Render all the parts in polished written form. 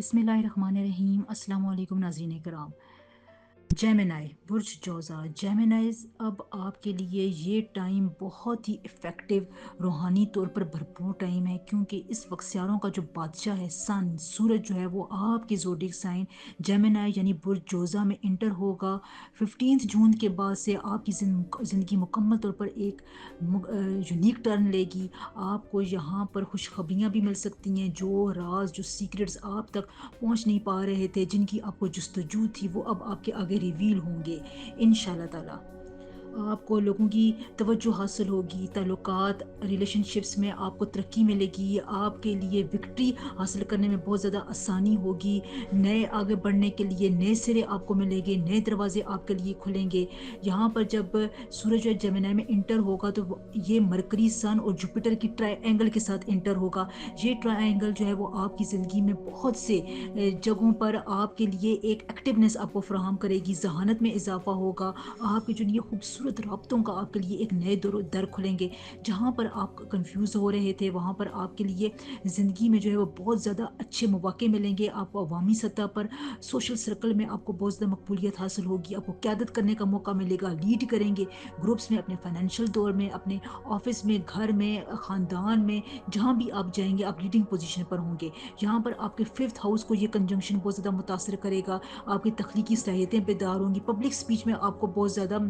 बिस्मिल्लाहिर्रहमानिर्रहीम। अस्सलाम वालेकुम नाज़रीन करام। जेमिनी बुर्ज जोज़ा जेमिनाइज अब आपके लिए ये टाइम बहुत ही इफ़ेक्टिव रूहानी तौर पर भरपूर टाइम है, क्योंकि इस वक्त सियारों का जो बादशाह है सन सूरज जो है वो आपके ज़ोडिक साइन जेमिनी यानी बुर्ज जोज़ा में इंटर होगा। 15 जून के बाद से आपकी ज़िंदगी मुकम्मल तौर पर एक यूनिक टर्न लेगी। आपको यहाँ पर खुशखबरियाँ भी मिल सकती हैं, जो राज जो सीक्रेट्स आप तक पहुँच नहीं पा रहे थे, जिनकी आपको जुस्तजू थी, वो अब आपके आगे रिवील होंगे इंशाल्लाह ताला। आपको लोगों की तवज्जो हासिल होगी, ताल्लुकात रिलेशनशिप्स में आपको तरक्की मिलेगी, आपके लिए विक्ट्री हासिल करने में बहुत ज़्यादा आसानी होगी, नए आगे बढ़ने के लिए नए सिरे आपको मिलेंगे, नए दरवाजे आपके लिए खुलेंगे। यहाँ पर जब सूरज जो है जेमिनी में इंटर होगा तो ये मरकरी सन और जुपिटर की ट्रायंगल के साथ इंटर होगा। ये ट्रायंगल जो है वो आपकी ज़िंदगी में बहुत से जगहों पर आपके लिए एक एक्टिवनेस आपको फराहम करेगी, जहानत में इजाफा होगा। आपके जो ये खूबसूरत राब्तों का आपके लिए एक नए दर खुलेंगे। जहाँ पर आप कंफ्यूज हो रहे थे, वहाँ पर आपके लिए ज़िंदगी में जो है वो बहुत ज़्यादा अच्छे मौके मिलेंगे। आपको अवामी सतह पर सोशल सर्कल में आपको बहुत ज़्यादा मकबूलियत हासिल होगी, आपको क़यादत करने का मौका मिलेगा, लीड करेंगे ग्रुप्स में, अपने फाइनेंशियल दौर में, अपने ऑफिस में, घर में, ख़ानदान में, जहाँ भी आप जाएंगे आप लीडिंग पोजीशन पर होंगे। यहाँ पर आपके फिफ्थ हाउस को ये कंजंक्शन बहुत ज़्यादा मुतासर करेगा। आपकी तख्लीकी सलाहियतें बेदार होंगी, पब्लिक स्पीच में आपको बहुत ज़्यादा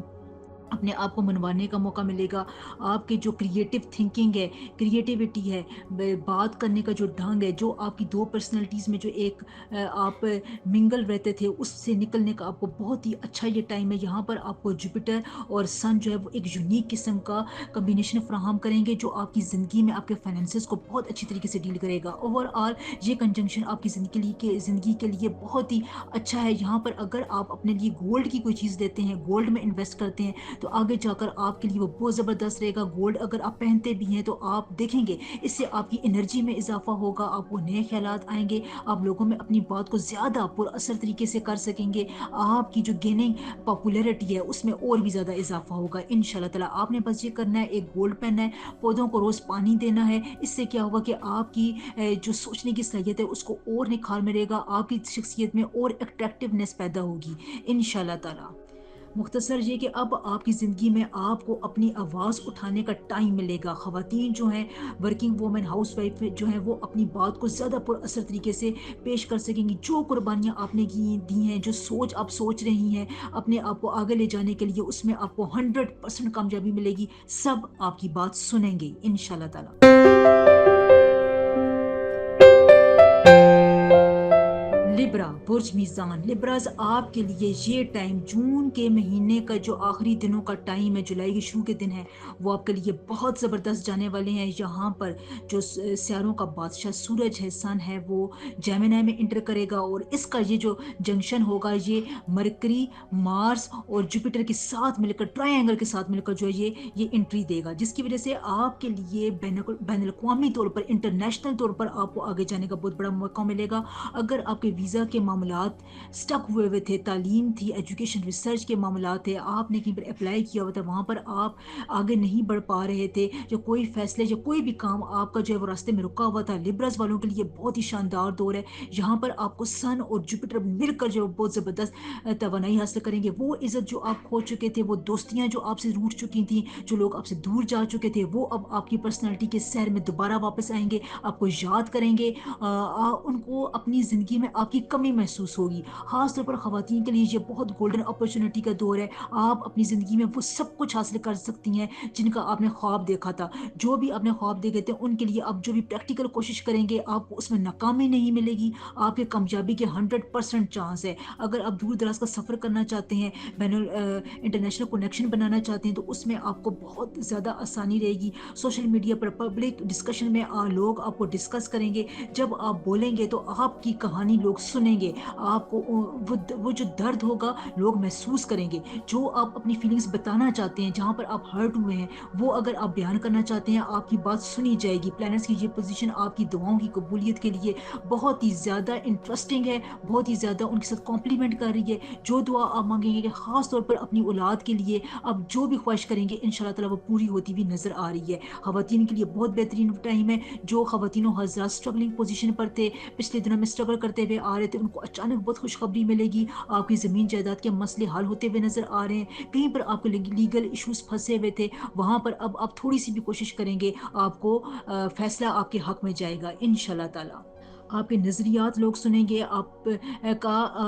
अपने आप को मनवाने का मौका मिलेगा। आपकी जो क्रिएटिव थिंकिंग है, क्रिएटिविटी है, बात करने का जो ढंग है, जो आपकी दो पर्सनैलिटीज़ में जो एक आप मिंगल रहते थे, उससे निकलने का आपको बहुत ही अच्छा ये टाइम है। यहाँ पर आपको जुपिटर और सन जो है वो एक यूनिक किस्म का कम्बिनेशन फ्राहम करेंगे, जो आपकी ज़िंदगी में आपके फाइनेंसेस को बहुत अच्छी तरीके से डील करेगा। ओवरऑल ये कंजंक्शन आपकी ज़िंदगी के लिए बहुत ही अच्छा है। यहाँ पर अगर आप अपने लिए गोल्ड की कोई चीज़ लेते हैं, गोल्ड में इन्वेस्ट करते हैं, तो आगे जाकर आपके लिए वो बहुत ज़बरदस्त रहेगा। गोल्ड अगर आप पहनते भी हैं तो आप देखेंगे इससे आपकी एनर्जी में इजाफा होगा, आपको नए ख्यालात आएंगे, आप लोगों में अपनी बात को ज़्यादा पुरअसर तरीके से कर सकेंगे। आपकी जो गेनिंग पॉपुलैरिटी है उसमें और भी ज़्यादा इजाफा होगा इंशाल्लाह ताला। आपने बस ये करना है, एक गोल्ड पहनना है, पौधों को रोज़ पानी देना है। इससे क्या होगा कि आपकी जो सोचने की सलाहियत है उसको और निखार मिलेगा, आपकी शख्सियत में और अट्रैक्टिवनेस पैदा होगी इंशाल्लाह ताला। मुख्तसर ये कि अब आपकी ज़िंदगी में आपको अपनी आवाज़ उठाने का टाइम मिलेगा। ख़वातीन जो हैं, वर्किंग वूमेन, हाउसवाइफ जो हैं, वो अपनी बात को ज़्यादा पुरअसर तरीके से पेश कर सकेंगी। जो कुर्बानियाँ आपने दी हैं, जो सोच आप सोच रही हैं अपने आप को आगे ले जाने के लिए, उसमें आपको 100% कामयाबी मिलेगी। सब आपकी बात सुनेंगे इंशाल्लाह ताला। लिब्रा बुर्ज मीज़ान लिब्राज आपके लिए ये टाइम, जून के महीने का जो आखिरी दिनों का टाइम है, जुलाई के शुरू के दिन है, वो आपके लिए बहुत ज़बरदस्त जाने वाले हैं। यहाँ पर जो सियारों का बादशाह सूरज है, सन है, वो जेमिनी में इंटर करेगा, और इसका ये जो जंक्शन होगा, ये मरकरी, मार्स और जुपिटर के साथ मिलकर, ट्रायंगल के साथ मिलकर जो है ये एंट्री देगा, जिसकी वजह से आपके लिए बैनुल अक़वामी तौर पर, इंटरनेशनल तौर पर आपको आगे जाने का बहुत बड़ा मौका मिलेगा। अगर आपके वीज़ा के मामलात स्टक हुए थे, तालीम थी, एजुकेशन रिसर्च के मामलात थे, आपने कहीं पर अप्लाई किया हुआ था, वहाँ पर आप आगे नहीं बढ़ पा रहे थे, जो कोई फैसले या कोई भी काम आपका जो है वो रास्ते में रुका हुआ था, लिब्रस वालों के लिए बहुत ही शानदार दौर है। यहाँ पर आपको सन और जुपिटर मिलकर जो बहुत ज़बरदस्त तवानाई हासिल करेंगे। वो इज़्ज़त जो आप खो चुके थे, वो दोस्तियाँ जो आपसे रूठ चुकी थी, जो लोग आपसे दूर जा चुके थे, वो अब आपकी पर्सनैलिटी के सैर में दोबारा वापस आएंगे, आपको याद करेंगे। उनको अपनी ज़िंदगी में आपकी कमी महसूस होगी। ख़ास तौर पर ख़वातीन के लिए ये बहुत गोल्डन अपॉर्चुनिटी का दौर है। आप अपनी ज़िंदगी में वो सब कुछ हासिल कर सकती हैं जिनका आपने ख्वाब देखा था। जो भी आपने ख्वाब देखे थे उनके लिए आप जो भी प्रैक्टिकल कोशिश करेंगे, आपको उसमें नाकामी नहीं मिलेगी, आपके कामयाबी के 100% चांस है। अगर आप दूर दराज का सफ़र करना चाहते हैं, इंटरनेशनल कनेक्शन बनाना चाहते हैं, तो उसमें आपको बहुत ज़्यादा आसानी रहेगी। सोशल मीडिया पर पब्लिक डिस्कशन में लोग आपको डिस्कस करेंगे। जब आप बोलेंगे तो आपकी कहानी लोग سنیں گے آپ کو وہ جو درد ہوگا لوگ محسوس کریں گے، جو آپ اپنی فیلنگس بتانا چاہتے ہیں، جہاں پر آپ ہرٹ ہوئے ہیں، وہ اگر آپ بیان کرنا چاہتے ہیں آپ کی بات سنی جائے گی۔ پلانٹس کی یہ پوزیشن آپ کی دعاؤں کی قبولیت کے لیے بہت ہی زیادہ انٹرسٹنگ ہے، بہت ہی زیادہ ان کے ساتھ کمپلیمنٹ کر رہی ہے۔ جو دعا آپ مانگیں گے کہ خاص طور پر اپنی اولاد کے لیے آپ جو بھی خواہش کریں گے انشاءاللہ تعالیٰ وہ پوری ہوتی ہوئی نظر آ رہی ہے۔ خواتین کے لیے بہت بہترین ٹائم ہے۔ جو خواتین و حضرات اسٹرگلنگ پوزیشن پر تھے، پچھلے دنوں میں اسٹرگل کرتے ہوئے آ رہے تھے، ان کو اچانک بہت خوشخبری ملے گی، آپ کی زمین جائیداد کے مسئلے حل ہوتے ہوئے نظر آ رہے ہیں۔ کہیں پر آپ کو لیگل ایشوز پھنسے ہوئے تھے، وہاں پر اب آپ تھوڑی سی بھی کوشش کریں گے آپ کو فیصلہ آپ کے حق میں جائے گا انشاءاللہ تعالیٰ۔ آپ کے نظریات لوگ سنیں گے، آپ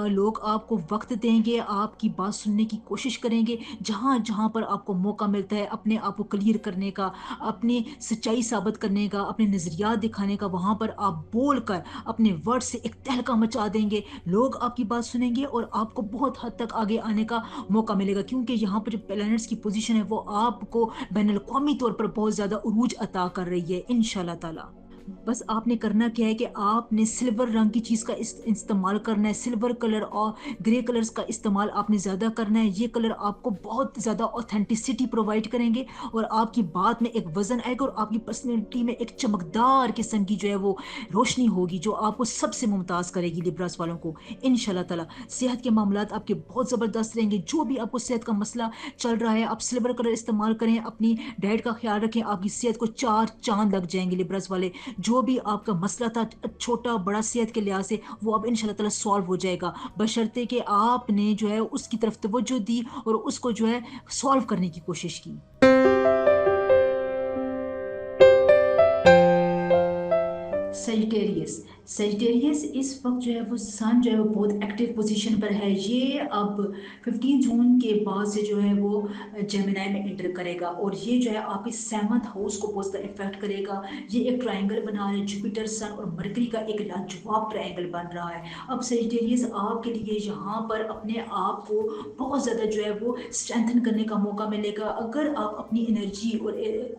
لوگ آپ کو وقت دیں گے، آپ کی بات سننے کی کوشش کریں گے، جہاں جہاں پر آپ کو موقع ملتا ہے اپنے آپ کو کلیئر کرنے کا، اپنی سچائی ثابت کرنے کا، اپنے نظریات دکھانے کا، وہاں پر آپ بول کر اپنے ورڈ سے ایک تہلکہ مچا دیں گے۔ لوگ آپ کی بات سنیں گے اور آپ کو بہت حد تک آگے آنے کا موقع ملے گا، کیونکہ یہاں پر جو پلانٹس کی پوزیشن ہے وہ آپ کو بین الاقوامی طور پر بہت زیادہ عروج عطا کر رہی ہے انشاءاللہ تعالیٰ۔ بس آپ نے کرنا کیا ہے کہ آپ نے سلور رنگ کی چیز کا استعمال کرنا ہے، سلور کلر اور گرے کلرز کا استعمال آپ نے زیادہ کرنا ہے۔ یہ کلر آپ کو بہت زیادہ اوتھینٹسٹی پرووائڈ کریں گے اور آپ کی بات میں ایک وزن آئے گا اور آپ کی پرسنالٹی میں ایک چمکدار قسم کی جو ہے وہ روشنی ہوگی، جو آپ کو سب سے ممتاز کرے گی لبرس والوں کو انشاءاللہ تعالیٰ۔ صحت کے معاملات آپ کے بہت زبردست رہیں گے، جو بھی آپ کو صحت کا مسئلہ چل رہا ہے آپ سلور کلر استعمال کریں، اپنی ڈائٹ کا خیال رکھیں، آپ کی صحت کو 4 چاند لگ جائیں گے لبرس والے۔ جو بھی آپ کا مسئلہ تھا چھوٹا بڑا صحت کے لحاظ سے، وہ اب انشاءاللہ تعالیٰ سالو ہو جائے گا، بشرطے کہ آپ نے جو ہے اس کی طرف توجہ دی اور اس کو جو ہے سالو کرنے کی کوشش کی۔ سیجیٹیریس سیجیٹیریس اس وقت جو ہے وہ سن جو ہے وہ بہت ایکٹیو پوزیشن پر ہے۔ یہ اب 15 جون کے بعد سے جو ہے وہ جیمنائی میں انٹر کرے گا اور یہ جو ہے آپ کے 7th ہاؤس کو بہت زیادہ افیکٹ کرے گا۔ یہ ایک ٹرائنگل بنا رہا ہے، جوپیٹر سن اور مرکری کا ایک لاجواب ٹرائنگل بن رہا ہے۔ اب سیجیٹیریس آپ کے لیے یہاں پر اپنے آپ کو بہت زیادہ جو ہے وہ اسٹرینتھن کرنے کا موقع ملے گا۔ اگر آپ اپنی انرجی اور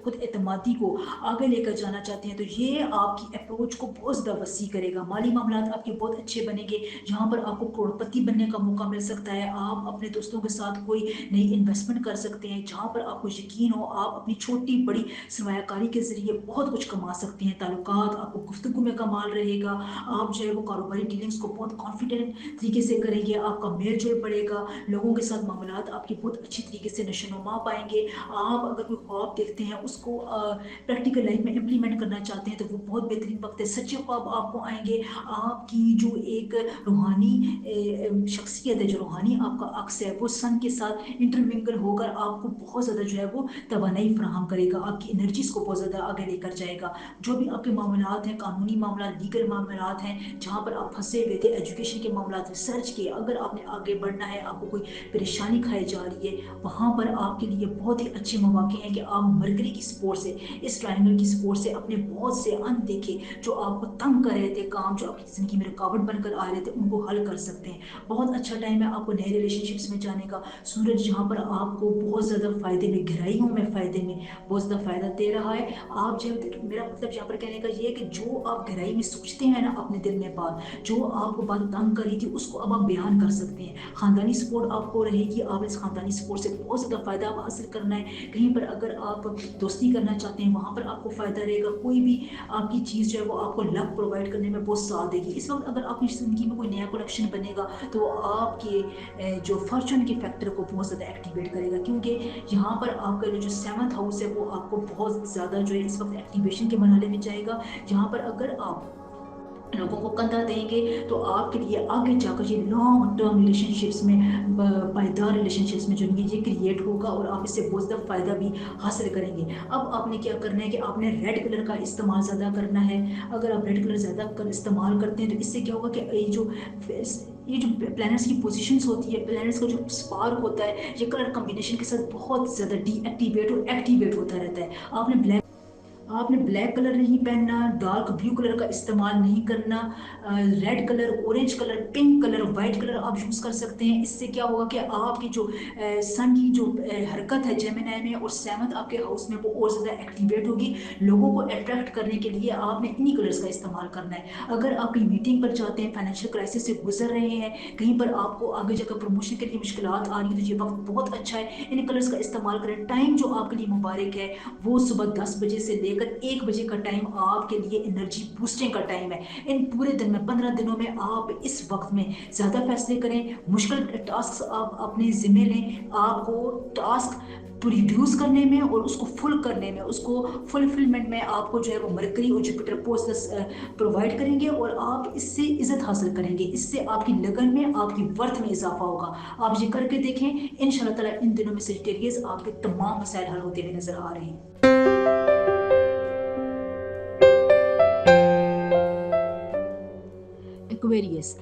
خود اعتمادی کو آگے لے کر جانا چاہتے ہیں تو یہ آپ کی اپروچ کو بہت زیادہ وسیع کرے گا۔ مالی معاملات آپ کے بہت اچھے بنیں گے، جہاں پر آپ کو کروڑ پتی بننے کا موقع مل سکتا ہے۔ آپ اپنے دوستوں کے ساتھ کوئی نئی انویسٹمنٹ کر سکتے ہیں، جہاں پر آپ کو یقین ہو آپ اپنی چھوٹی بڑی سرمایہ کاری کے ذریعے بہت کچھ کما سکتے ہیں۔ تعلقات آپ کو گفتگو میں کمال رہے گا، آپ جو ہے وہ کاروباری ڈیلنگس کو بہت کانفیڈنٹ طریقے سے کریں گے، آپ کا میل جول بڑھے گا، لوگوں کے ساتھ معاملات آپ کے بہت اچھی طریقے سے نشو و نما پائیں گے۔ آپ اگر کوئی خواب دیکھتے ہیں اس کو پریکٹیکل لائف میں امپلیمنٹ کرنا چاہتے ہیں تو وہ بہت بہترین وقت ہے۔ سچے خواب آپ کو آئیں گے، آپ کی جو ایک روحانی شخصیت ہے، جو روحانی آپ کا عکس ہے وہ سن کے ساتھ انٹرمنگل ہو کر آپ کو بہت زیادہ جو ہے وہ توانائی فراہم کرے گا، آپ کی انرجیز کو بہت زیادہ آگے لے کر جائے گا۔ جو بھی آپ کے معاملات ہیں، قانونی معاملات، لیگل معاملات ہیں، جہاں پر آپ پھنسے ہوئے تھے، ایجوکیشن کے معاملات، ریسرچ کے، اگر آپ نے آگے بڑھنا ہے، آپ کو کوئی پریشانی کھائی جا رہی ہے، وہاں پر آپ کے لیے بہت ہی اچھے مواقع ہیں کہ آپ مرکری کی سپورٹ سے، اس ٹرائنگل کی سپورٹ سے اپنے بہت سے ان دیکھے جو آپ کو تنگ کر رہے تھے کام، جو آپ کی زندگی میں رکاوٹ بن کر آ رہے تھے، ان کو حل کر سکتے ہیں۔ بہت اچھا ٹائم ہے آپ کو نئے ریلیشن شپس میں جانے کا۔ سورج جہاں پر آپ کو بہت زیادہ فائدے میں، گہرائیوں میں فائدے میں بہت زیادہ فائدہ دے رہا ہے۔ آپ جو میرا مطلب یہاں پر کہنے کا یہ ہے کہ جو آپ گہرائی میں سوچتے ہیں نا اپنے دل میں بات، جو آپ کو بات تنگ کری تھی، اس کو اب آپ بیان کر سکتے ہیں۔ خاندانی سپورٹ آپ کو رہے گی، آپ اس خاندانی سپورٹ سے بہت زیادہ فائدہ حاصل کرنا ہے۔ کہیں پر اگر آپ دوستی کرنا چاہتے ہیں وہاں پر آپ کو فائدہ رہے گا، کوئی بھی آپ کی چیز جو ہے وہ آپ کو لک پرووائڈ کرنے میں بہت ساتھ دے گی۔ اس وقت اگر آپ کی زندگی میں کوئی نیا کلیکشن بنے گا تو وہ آپ کے جو فارچون کے فیکٹر کو بہت زیادہ ایکٹیویٹ کرے گا، کیونکہ یہاں پر آپ کا جو 7th ہاؤس ہے وہ آپ کو بہت زیادہ جو ہے اس وقت ایکٹیویشن کے مرحلے میں جائے گا، جہاں پر اگر آپ لوگوں کو کندھا دیں گے تو آپ کے لیے آگے جا کر یہ لانگ ٹرم ریلیشن شپس میں، پائیدار ریلیشن شپس میں جو یہ کریٹ ہوگا اور آپ اس سے بہت زیادہ فائدہ بھی حاصل کریں گے۔ اب آپ نے کیا کرنا ہے کہ آپ نے ریڈ کلر کا استعمال زیادہ کرنا ہے۔ اگر آپ ریڈ کلر زیادہ استعمال کرتے ہیں تو اس سے کیا ہوگا کہ یہ جو پلانٹس کی پوزیشنز ہوتی ہے، پلانٹس کا جو سپارک ہوتا ہے، یہ کلر کمبینیشن کے ساتھ بہت زیادہ ڈی ایکٹیویٹ اور ایکٹیویٹ ہوتا رہتا ہے۔ آپ نے بلیک आपने ब्लैक कलर नहीं पहनना, डार्क ब्लू कलर का इस्तेमाल नहीं करना, red colour, orange colour, pink colour, white colour आप यूज़ कर सकते हैं। इससे क्या होगा कि आपकी जो सन की जो हरकत है जेमिनी में और सेवंथ आपके हाउस में वो और ज़्यादा एक्टिवेट होगी। लोगों को अट्रैक्ट करने के लिए आपने इन्हीं कलर्स का इस्तेमाल करना है। अगर आप कहीं मीटिंग पर जाते हैं, फाइनेंशियल क्राइसिस से गुजर रहे हैं, कहीं पर आपको आगे जाकर प्रमोशन के लिए मुश्किलात आ रही है, तो ये वक्त बहुत अच्छा है, इन कलर्स का इस्तेमाल करें। टाइम जो आपके लिए मुबारक है वो सुबह 10 बजे से लेकर 1 बजे का टाइम आपके लिए एनर्जी बूस्टिंग का टाइम है। इन पूरे दिन में 15 दिनों में आप इस वक्त में ज़्यादा फैसले करें, मुश्किल टास्क आप अपने ज़िम्मे लें। आपको टास्क रिड्यूस करने में और उसको फुल करने में, उसको फुलफिलमेंट में आपको जो है वो मरकरी और जुपिटर पोस्ट प्रोवाइड करेंगे और आप इससे इज्जत हासिल करेंगे। इससे आपकी लगन में, आपकी वर्थ में इजाफा होगा। आप ये करके देखें, इंशाल्लाह ताला इन दिनों में सेजिटेरियस आपके तमाम मसाइल हल होते हुए नजर आ रहे हैं। एक्वेरियस,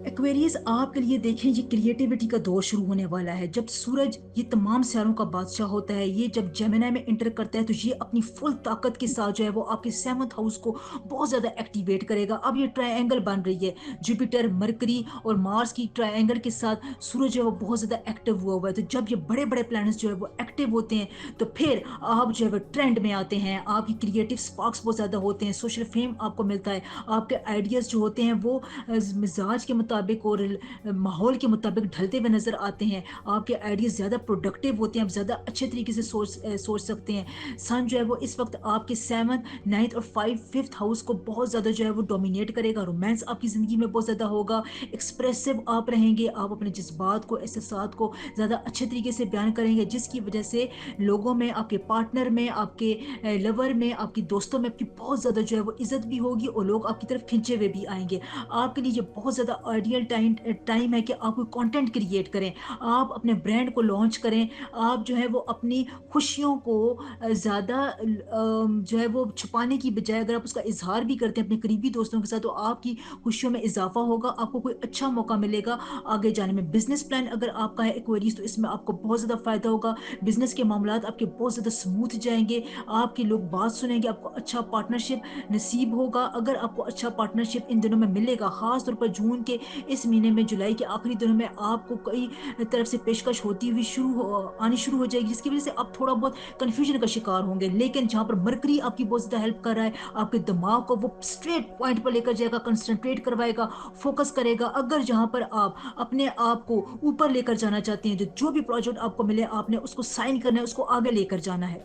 एक्वेरियस आपके लिए देखें, ये क्रिएटिविटी का दौर शुरू होने वाला है। जब सूरज ये तमाम सितारों का बादशाह होता है, ये जब जेमिनी में एंटर करता है तो ये अपनी फुल ताकत के साथ जो है वो आपके सेवंथ हाउस को बहुत ज़्यादा एक्टिवेट करेगा। अब ये ट्रायंगल बन रही है, जुपिटर, मरकरी और मार्स की ट्रायंगल के साथ सूरज जो है वो बहुत ज़्यादा एक्टिव हुआ है। तो जब ये बड़े बड़े प्लैनेट्स जो है वो एक्टिव होते हैं तो फिर आप जो है वो ट्रेंड में आते हैं, आपकी क्रिएटिव स्पार्क्स बहुत ज़्यादा होते हैं, सोशल फेम आपको मिलता है, आपके आइडियाज़ जो होते हैं वो मिजाज के मुताबिक और माहौल के मुताबिक ढलते हुए नज़र आते हैं। आपके आइडियाज़ ज़्यादा प्रोडक्टिव होते हैं, आप ज़्यादा अच्छे तरीके से सोच सकते हैं। सन जो है वो इस वक्त आपके सेवन्थ, नाइन्थ और फिफ्थ हाउस को बहुत ज़्यादा जो है वो डोमिनेट करेगा। रोमांस आपकी ज़िंदगी में बहुत ज़्यादा होगा, एक्सप्रेसिव आप रहेंगे, आप अपने जज्बात को, एहसासात को ज़्यादा अच्छे तरीके से बयान करेंगे, जिसकी वजह से लोगों में, आपके पार्टनर में, आपके लवर में, आपकी दोस्तों में आपकी बहुत ज़्यादा जो है वो इज्जत भी होगी और लोग आपकी तरफ खिंचे हुए भी आएंगे। आपके लिए ये बहुत ज़्यादा आइडियल टाइम है कि आप कोई कंटेंट क्रिएट करें, आप अपने ब्रांड को लॉन्च करें, आप जो है वो अपनी खुशियों को ज़्यादा जो है वो छुपाने की बजाय अगर आप उसका इजहार भी करते हैं अपने करीबी दोस्तों के साथ तो आपकी खुशियों में इजाफा होगा, आपको कोई अच्छा मौका मिलेगा आगे जाने में। बिजनेस प्लान अगर आपका है एक्वेरियस तो इसमें आपको बहुत ज़्यादा फायदा होगा, बिजनेस के मामलात आपके बहुत ज़्यादा स्मूथ जाएंगे, आपके लोग बात सुनेंगे, आपको अच्छा पार्टनरशिप नसीब होगा। अगर आपको अच्छा पार्टनरशिप इन दिनों में मिलेगा, खास तौर पर जून के इस महीने में, जुलाई के आखिरी दिनों में आपको कई तरफ से पेशकश होती हुई आनी शुरू हो जाएगी, जिसकी वजह से आप थोड़ा बहुत कन्फ्यूजन का शिकार होंगे। लेकिन जहाँ पर मरकरी आपकी बहुत ज़्यादा हेल्प कर रहा है, आपके दिमाग को वो स्ट्रेट पॉइंट पर लेकर जाएगा, कंसंट्रेट करवाएगा, फोकस करेगा। अगर जहाँ पर आप अपने आप को ऊपर लेकर जाना चाहते हैं, जो भी प्रोजेक्ट आपको मिले आपने उसको साइन करना है, उसको आगे लेकर जाना है।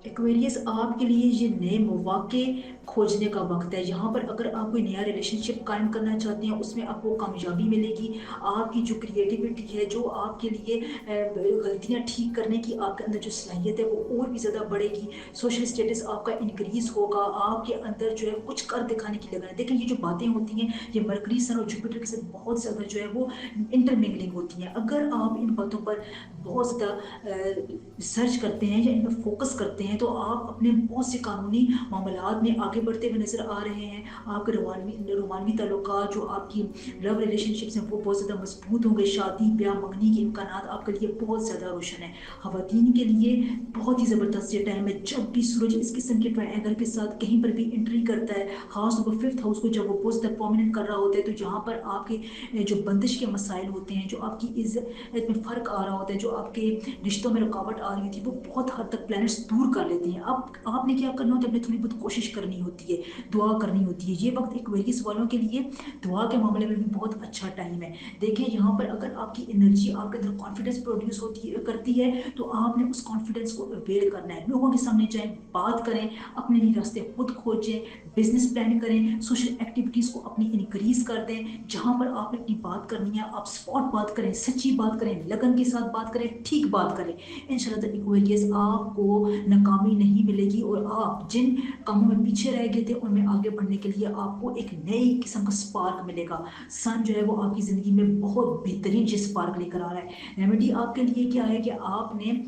एक्वेरियस आपके लिए ये नए मौके खोजने का वक्त है। यहाँ पर अगर आप कोई नया रिलेशनशिप कायम करना चाहते हैं उसमें आपको कामयाबी मिलेगी। आपकी जो क्रिएटिविटी है, जो आपके लिए गलतियाँ ठीक करने की आपके अंदर जो सलाहियत है वो और भी ज़्यादा बढ़ेगी। सोशल स्टेटस आपका इंक्रीज होगा, आपके अंदर जो है कुछ कर दिखाने की लगन है। देखिए ये जो बातें होती हैं ये मरकरी, सन और जुपिटर के साथ बहुत ज़्यादा जो है वो इंटरमिंगलिंग होती हैं। अगर आप इन बातों पर बहुत ज़्यादा रिसर्च करते हैं या इन पर फोकस करते हैं तो आप अपने बहुत से कानूनी मामलात में आगे बढ़ते हुए नजर आ रहे हैं। आपके रोमानवी ताल्लुकात, जो आपकी लव रिलेशनशिप्स हैं वो बहुत ज़्यादा मजबूत होंगे। शादी ब्याह मंगनी के इम्कान आपके लिए बहुत ज़्यादा रोशन है। खवातीन के लिए बहुत ही ज़बरदस्त ये टाइम है। जब भी सूरज इस किस्म के ट्रायंगल के साथ कहीं पर भी एंट्री करता है, खासतौर पर फिफ्थ हाउस को जब वो बहुत ज़्यादा प्रोमिनेंट कर रहा होता है, तो जहाँ पर आपके जो बंदिश के मसाइल होते हैं, जो आपकी इज्जत में फ़र्क आ रहा होता है, जो आपके रिश्तों में रुकावट आ रही थी, वो बहुत हद तक प्लैनेट्स दूर कर लेते हैं। अब आपने क्या करना होता है, अपने थोड़ी बहुत कोशिश करनी होती है, दुआ करनी होती है। ये वक्त एक्वेरियस वालों के लिए दुआ के मामले में भी बहुत अच्छा टाइम है। देखिए यहाँ पर अगर आपकी एनर्जी आपके अंदर कॉन्फिडेंस प्रोड्यूस होती है करती है तो आपने उस कॉन्फिडेंस को अवेल करना है। लोगों के सामने जाएं, बात करें, अपने लिए रास्ते खुद खोजें, बिजनेस प्लान करें, सोशल एक्टिविटीज़ को अपनी इंक्रीज कर दें। जहाँ पर आपने अपनी बात करनी है आप स्पॉट बात करें, सच्ची बात करें, लगन के साथ बात करें, ठीक बात करें। इंशाल्लाह एक्वेरियस आपको नाकामी नहीं मिलेगी और आप जिन कामों में पीछे रह गए थे उनमें आगे बढ़ने के लिए आपको एक नई किस्म का स्पार्क मिलेगा। सन जो है वो आपकी ज़िंदगी में बहुत बेहतरीन जो स्पार्क लेकर आ रहा है। रेमेडी आपके लिए क्या है कि आपने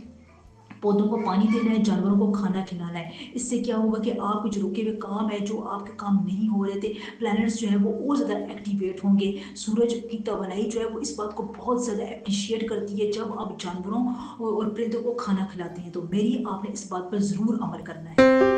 पौधों को पानी देना है, जानवरों को खाना खिलाना है। इससे क्या होगा कि आपके जो रुके हुए काम है, जो आपके काम नहीं हो रहे थे, प्लैनेट्स जो है वो और ज़्यादा एक्टिवेट होंगे। सूरज की तवानाई जो है वो इस बात को बहुत ज़्यादा अप्रिशिएट करती है जब आप जानवरों और परिंदों को खाना खिलाते हैं। तो मेरी आपने इस बात पर ज़रूर अमल करना है।